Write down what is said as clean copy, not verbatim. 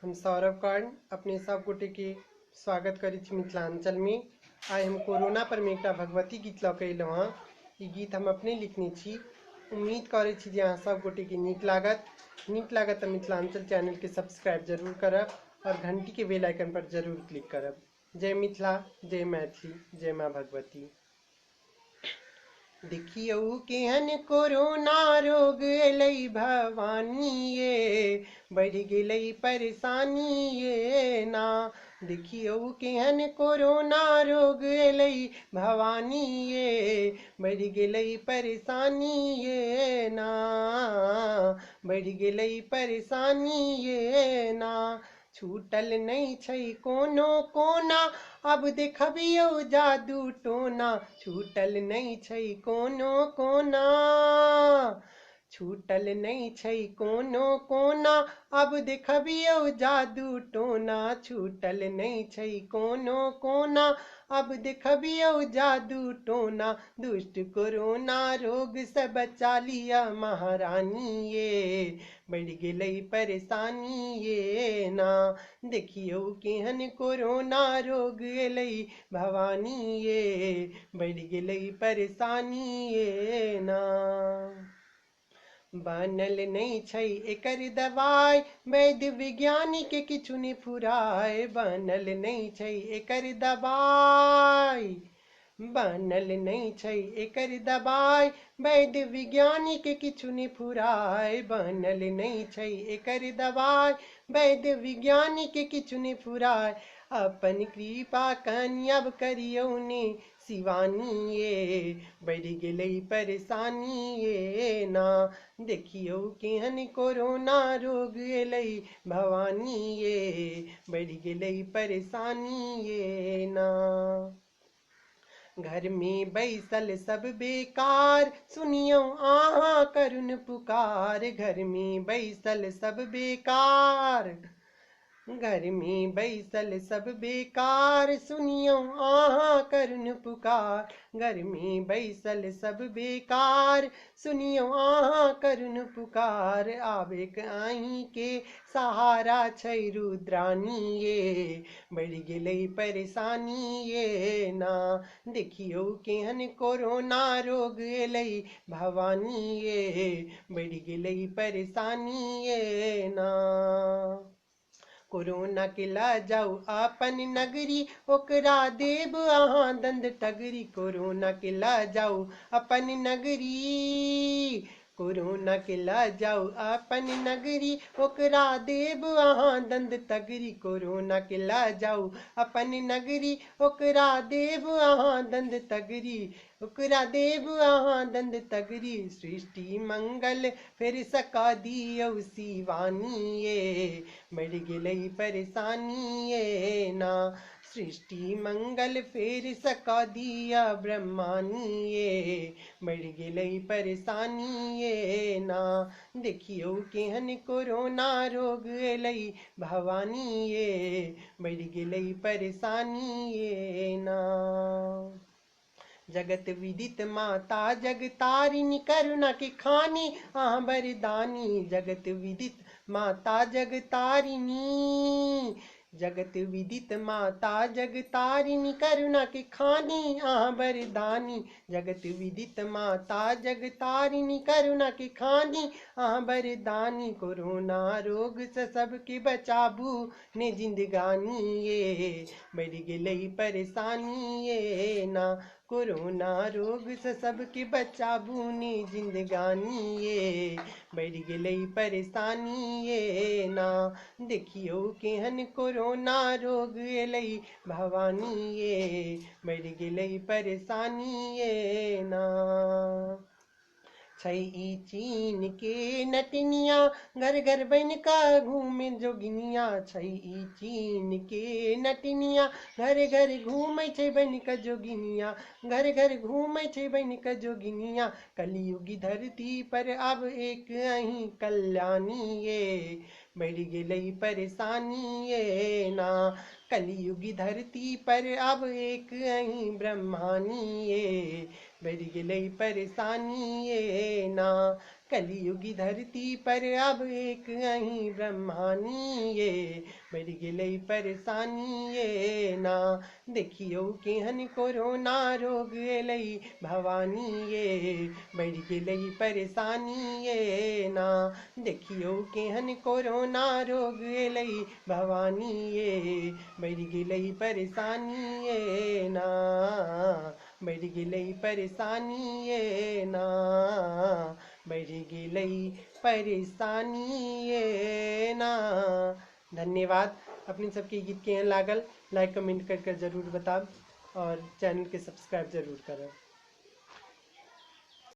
हम सौरभ कर्ण अपने सब गोटे के स्वागत करी मिथिलांचल में। आइ हम कोरोना पर में एक भगवती गीत लऽ के अयलहुँ हँ। ई गीत हम अपने लिखने छी। उम्मीद करै छी जे अहाँ सब गोटे के नीक लागत तऽ मिथिलांचल चैनल के सब्सक्राइब जरूर करब और घंटी के बेल आइकन पर जरूर क्लिक करब। जय मिथिला, जय मैथिली, जय माँ भगवती। देखियौ केहन कोरोना रोग एलै भवानी ये, बढ़ गेलै परेशानी ये ना। देखियौ केहन कोरोना रोग एलै भवानी ये, बढ़ गेलै परेशानी ये ना, बढ़ गेलै परेशानी ये ना। छूटल नहीं छै कोनो कोना, अब देखबियौ जादू टोना। छूटल नहीं छै कोनो कोना, छूटल नहीं छै कोनो कोना, अब देखबियौ जादू टोना। छूटल नहीं छै कोनो कोना, अब देखबियौ जादू टोना। दुष्ट कोरोना रोग से बचा लिया महारानी ये, बढ़ गेलै परेशानी ये ना। देखियौ केहन कोरोना रोग एलै भवानी ये, बढ़ गेलै परेशानी ये ना। बनल नहीं छै एकर दवाई, वैद्य विज्ञानिक किछु नि फुराय। बनल नहीं छै एकर दवाई, बनल नहीं छै एकर दवाई, वैद्य विज्ञानिक किछु नि फुराय। बनल नहीं छै एकर दवाई, वैद्य विज्ञानिक किछु नि फुराय। अपन कृपा कन्यब करियौ ने शिवानी ये, बढ़ गेलै परेशानी ये ना। देखियौ केहन कोरोना रोग एलै भवानी ये, बढ़ गेलै परेशानी ये ना। घर में बैसल सब बेकार, सुनियो आहाँ करुण पुकार। घर में बैसल सब बेकार, घर में बैसल सब बेकार, सुनियो आहाँ करुण पुकार। घर में बैसल सब बेकार, सुनियो आहाँ करुण पुकार। आबेक आही के सहारा छै रुद्रानी ये, बढ़ गेलै परेशानी ये ना। देखियौ केहन कोरोना रोग एलै भवानी ये, बढ़ गेलै परेशानी ये ना। कोरोना के ला जाऊ अपन नगरी, ओकरा देव अहाँ दंड टगरी। कोरोना के ला जाऊ अपन नगरी, कोरोना के ला जाऊ अपन नगरी, ओकरा देव अहाँ दंड तगरी। कोरोना के ला जाऊ अपन नगरी, ओकरा देव अहाँ दंड तगरी, ओकरा देव अहाँ दंड तगरी। सृष्टि मंगल फिर सका दियौ शिवानी ये, बढ़ गेलै परेशानी ये ना। सृष्टि मंगल फेर सका दिया ब्रह्मानी ये, बढ़ गेलै परेशानी ये ना। देखियौ केहन कोरोना रोग एलै भवानी ये, बढ़ गेलै परेशानी ये ना। जगत विदित माता जगतारिणी, करुणा के खानी आहाँ बरदानी। जगत विदित माता जगतारिणी, जगत विदित माता जगतारिणी, करुणा के खानी आहाँ बरदानी। जगत विदित माता जगतारिणी, करुणा के खानी आहाँ बरदानी। कोरोना रोग से सबके बचाबू ने जिंदगानी ये, बढ़ गेलै परेशानी ये ना। कोरोना रोग से सबके बचाबू ने जिंदगानी ये, बढ़ गेलै परेशानी ये ना। देखियौ केहन कोरोना रोग एलै भवानी ये, बढ़ गेलै परेशानी ये ना। छै ई चीन के नटनिया, घर घर बन का घूमे जोगिनिया। छै ई चीन के नटनिया, घर घर घूमे छै बन का जोगिनिया। घर घर घूमे छै बन का जोगिनिया। कलयुगी धरती पर अब एक अहीं कल्याणी ये, बढ़ गेलै परेशानी ये ना। कलयुगी धरती पर अब एक अहीं ब्रह्मानी ये, बढ़ गेलै परेशानी ये ना। कलियुगी धरती पर अब एक अही ब्रह्मानी ये बढ़ गेलै परेशानी ये ना देखियो केहन कोरोना रोग एलै भवानी ये बढ़ गेलै परेशानी ये ना देखियो केहन कोरोना रोग एलै भवानी ये बढ़ गेलै परेशानी ये ना बढ़ गेलै परेशानी ये ना बढ़ गेलै परेशानी ये ना। धन्यवाद। अपने सबके गीत केहन लागल लाइक कमेंट करके जरूर बताब और चैनल के सब्सक्राइब जरूर करब।